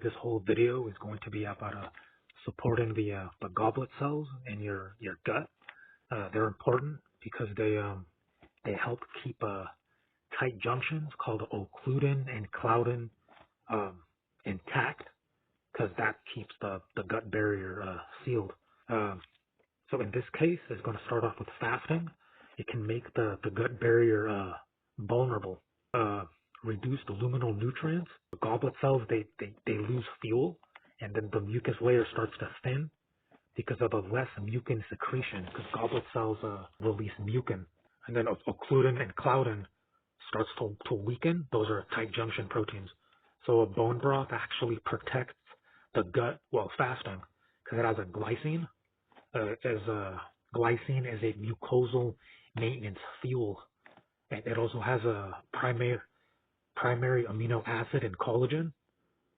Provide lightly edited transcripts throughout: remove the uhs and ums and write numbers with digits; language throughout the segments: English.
This whole video is going to be about supporting the goblet cells in your gut. They're important because they help keep tight junctions called occludin and cloudin intact, because that keeps the gut barrier sealed. So in this case, it's going to start off with fasting. It can make the gut barrier vulnerable. Reduced luminal nutrients. The goblet cells, they lose fuel, and then the mucus layer starts to thin because of a less mucin secretion, because goblet cells release mucin. And then occludin and cloudin starts to weaken. Those are tight junction proteins. So a bone broth actually protects the gut while fasting because it has a glycine. Glycine is a mucosal maintenance fuel, and it also has a primary amino acid and collagen,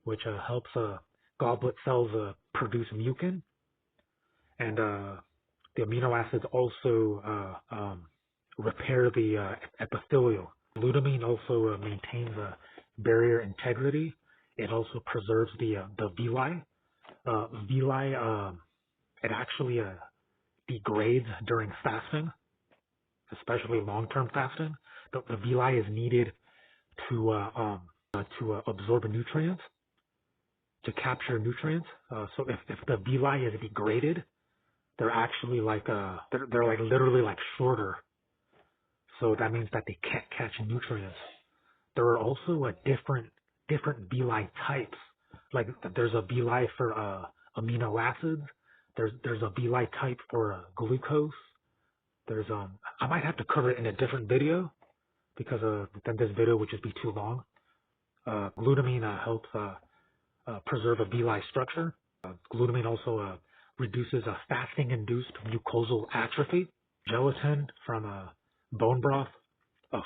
which helps goblet cells produce mucin. And the amino acids also repair the epithelial. Glutamine also maintains barrier integrity. It also preserves the villi. Villi, it actually degrades during fasting, especially long-term fasting. The villi is needed to absorb nutrients, to capture nutrients. So if the villi is degraded, they're actually they're like literally like shorter. So that means that they can't catch nutrients. There are also different villi types. Like there's a villi for amino acids. There's a villi type for glucose. There's I might have to cover it in a different video, because then this video would just be too long. Glutamine helps preserve a villi structure. Glutamine also reduces fasting-induced mucosal atrophy. Gelatin from bone broth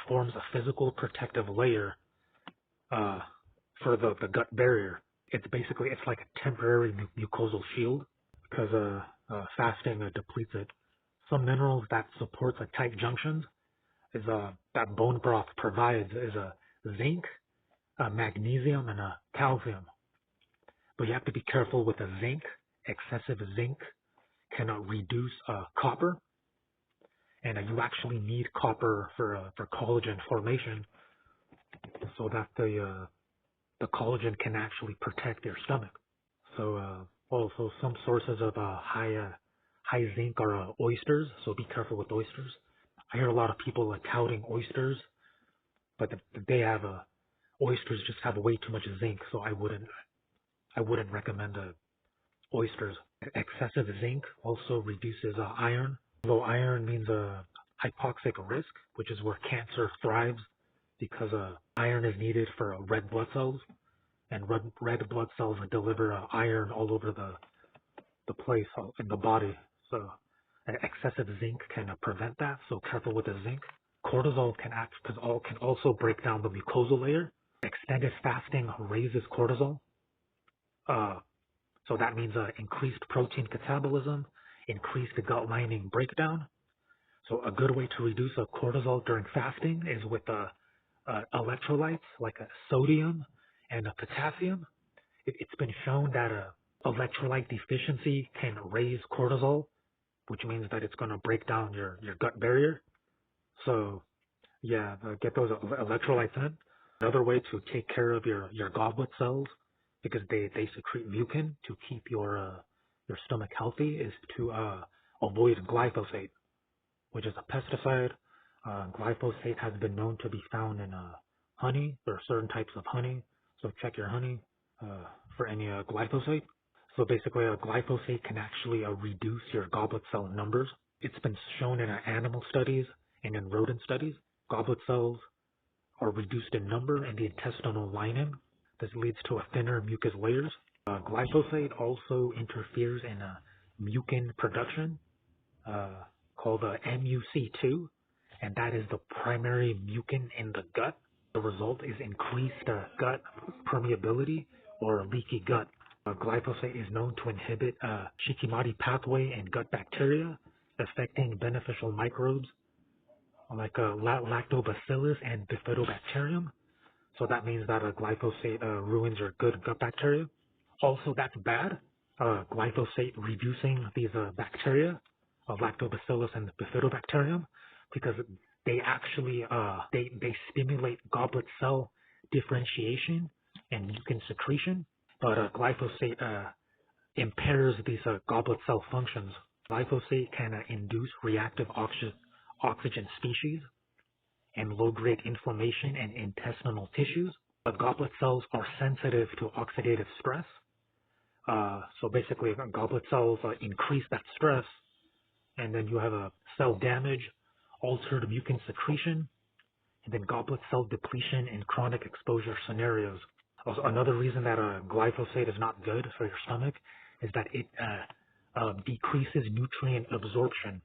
forms a physical protective layer for the gut barrier. It's like a temporary mucosal shield, because fasting depletes it. Some minerals that supports tight junctions is that bone broth provides is zinc, magnesium, and calcium. But you have to be careful with the zinc. Excessive zinc can reduce copper, and you actually need copper for collagen formation, so that the collagen can actually protect your stomach. So also some sources of high zinc are oysters, so be careful with oysters. I hear a lot of people touting oysters, but they have oysters just have way too much zinc, so I wouldn't recommend oysters. Excessive zinc also reduces iron. Low iron means hypoxic risk, which is where cancer thrives, because iron is needed for red blood cells, and red blood cells deliver iron all over the place in the body. So excessive zinc can prevent that, so careful with the zinc. Cortisol can also break down the mucosal layer. Extended fasting raises cortisol. So that means increased protein catabolism, increased gut lining breakdown. So a good way to reduce cortisol during fasting is with electrolytes like sodium and potassium. It's been shown that electrolyte deficiency can raise cortisol, which means that it's going to break down your gut barrier. So yeah, get those electrolytes in. Another way to take care of your goblet cells, because they secrete mucin to keep your stomach healthy, is to avoid glyphosate, which is a pesticide. Glyphosate has been known to be found in honey. There are certain types of honey, so check your honey for any glyphosate. So basically, glyphosate can actually reduce your goblet cell numbers. It's been shown in animal studies and in rodent studies. Goblet cells are reduced in number in the intestinal lining. This leads to thinner mucus layers. Glyphosate also interferes in mucin production, called MUC2, and that is the primary mucin in the gut. The result is increased gut permeability or leaky gut. Glyphosate is known to inhibit Shikimadi pathway in gut bacteria, affecting beneficial microbes like lactobacillus and bifidobacterium. So that means that glyphosate ruins your good gut bacteria. Also, that's bad. Glyphosate reducing these bacteria, lactobacillus and bifidobacterium, because they actually they stimulate goblet cell differentiation and mucin secretion. But glyphosate impairs these goblet cell functions. Glyphosate can induce reactive oxygen species and low-grade inflammation in intestinal tissues. But goblet cells are sensitive to oxidative stress. So basically, goblet cells increase that stress, and then you have a cell damage, altered mucin secretion, and then goblet cell depletion in chronic exposure scenarios. Also, another reason that glyphosate is not good for your stomach is that it decreases nutrient absorption.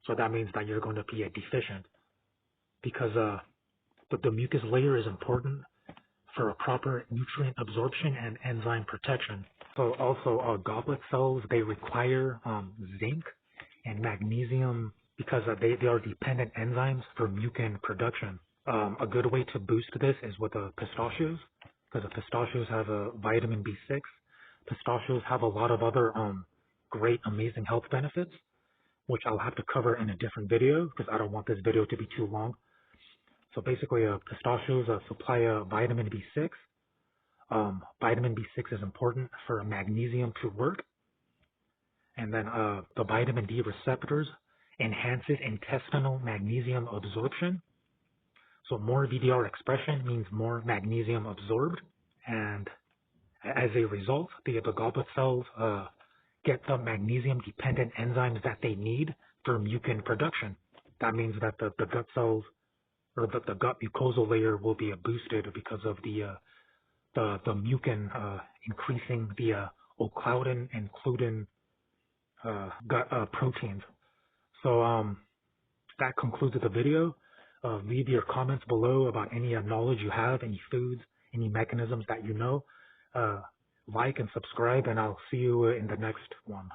So that means that you're going to be deficient, because the mucus layer is important for a proper nutrient absorption and enzyme protection. So also goblet cells, they require zinc and magnesium because they are dependent enzymes for mucin production. A good way to boost this is with pistachios, because pistachios have vitamin B6. Pistachios have a lot of other great, amazing health benefits, which I'll have to cover in a different video because I don't want this video to be too long. So basically, pistachios supply vitamin B6. Vitamin B6 is important for magnesium to work. And then the vitamin D receptors enhances intestinal magnesium absorption. So more VDR expression means more magnesium absorbed. And as a result, the goblet cells get the magnesium-dependent enzymes that they need for mucin production. That means that the gut cells, or the gut mucosal layer, will be boosted because of the mucin increasing the ocloudin and cludin gut proteins. So that concludes the video. Leave your comments below about any knowledge you have, any foods, any mechanisms that you know. Like and subscribe, and I'll see you in the next one.